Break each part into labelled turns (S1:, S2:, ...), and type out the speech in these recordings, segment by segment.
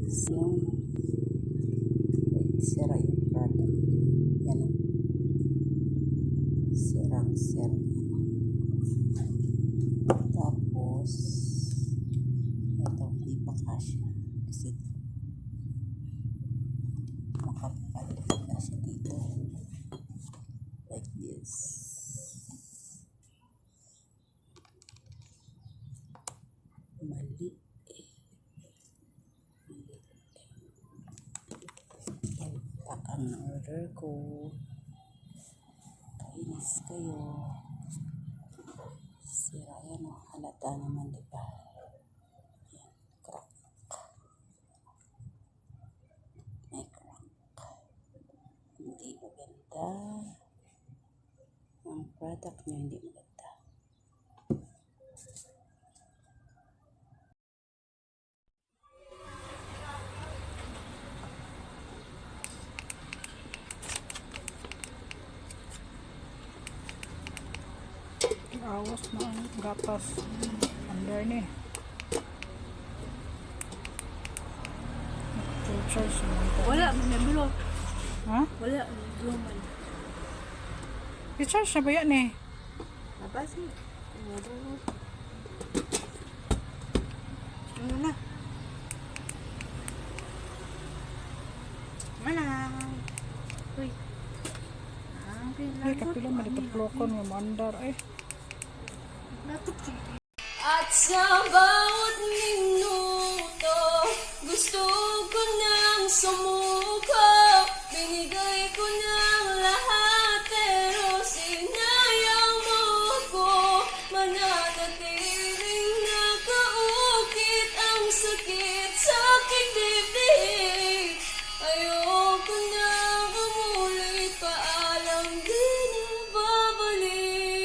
S1: Yung sira yung product. Yan o. Sirang-sira. Tapos, ito, hindi pa kasya. Kasi, makapal na siya dito. Like this. Mali. Pak ang order ko. Kainis kayo. Sira yan o. Halata naman, diba? Yan. Crack. May crack. Hindi maganda. Ang product nyo hindi maganda.
S2: Awas na ang gatas under ni charge
S3: Wala, nabilo.
S2: ha?
S3: Wala, luman.
S2: I-charge na ba yan eh?
S3: Apa sih? Ano na? Mana? Uy.
S2: Ay, kapila malituklokon mo mandar eh.
S4: At sa bawat minuto, gusto ko nang sumuko. Binigay ko ng lahat, pero sinayang mo ko. Mananatiling nakaukit ang sakit sa aking dibdib. Ayoko na umulit, paalam di na babalik.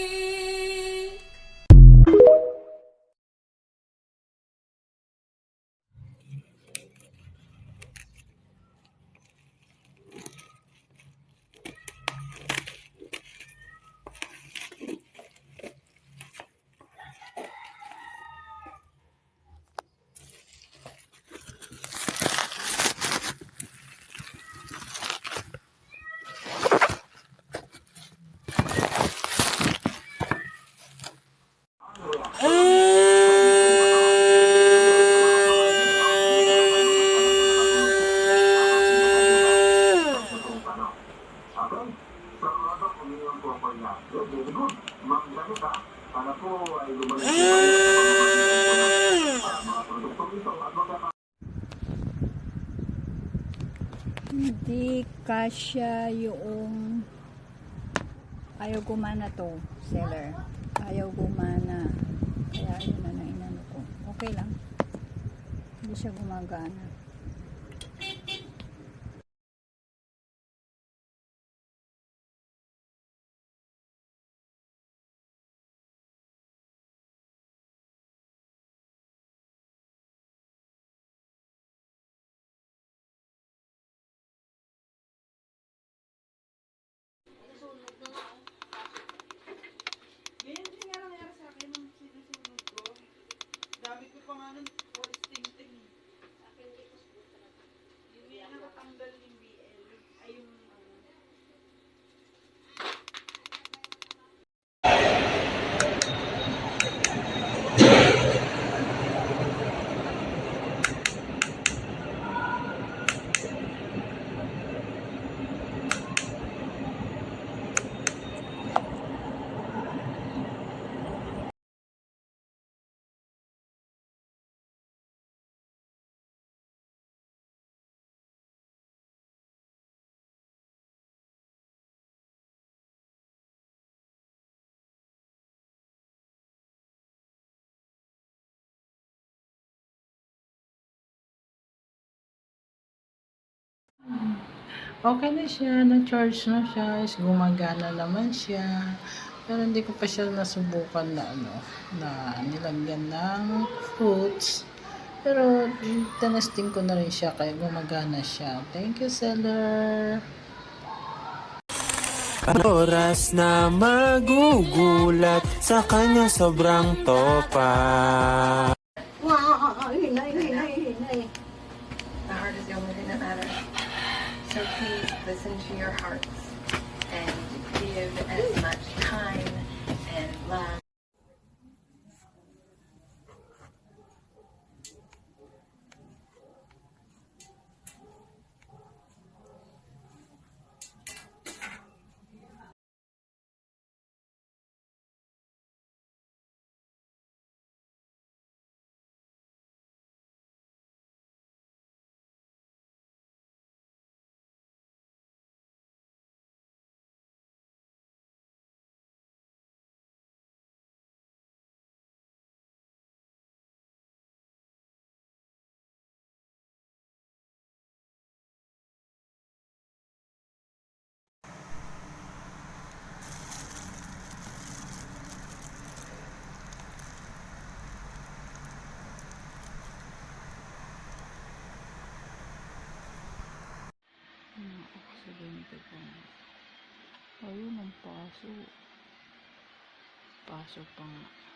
S2: Hindi kasya yung ayaw gumana to seller, ayaw gumana, kaya yun na inano ko. Okay lang, hindi siya gumagana.
S3: Dami ko pa nga nun, force ting-ting. Yung nakatanggal yung BL. Ay yung
S5: Okay na siya, na-charge na siya, is gumagana naman siya. Pero hindi ko pa siya nasubukan na na nilagyan ng fruits. Pero tinasting ko na rin siya kaya gumagana siya. Thank you, seller.
S6: Oras na magugulat sa kanya sobrang topa.
S3: Wow! Hinay!
S7: don't live in Atlanta. So please listen to your hearts and give as much time and love.
S2: Aksidente pa nga. Ayun ang paso. Paso pa nga.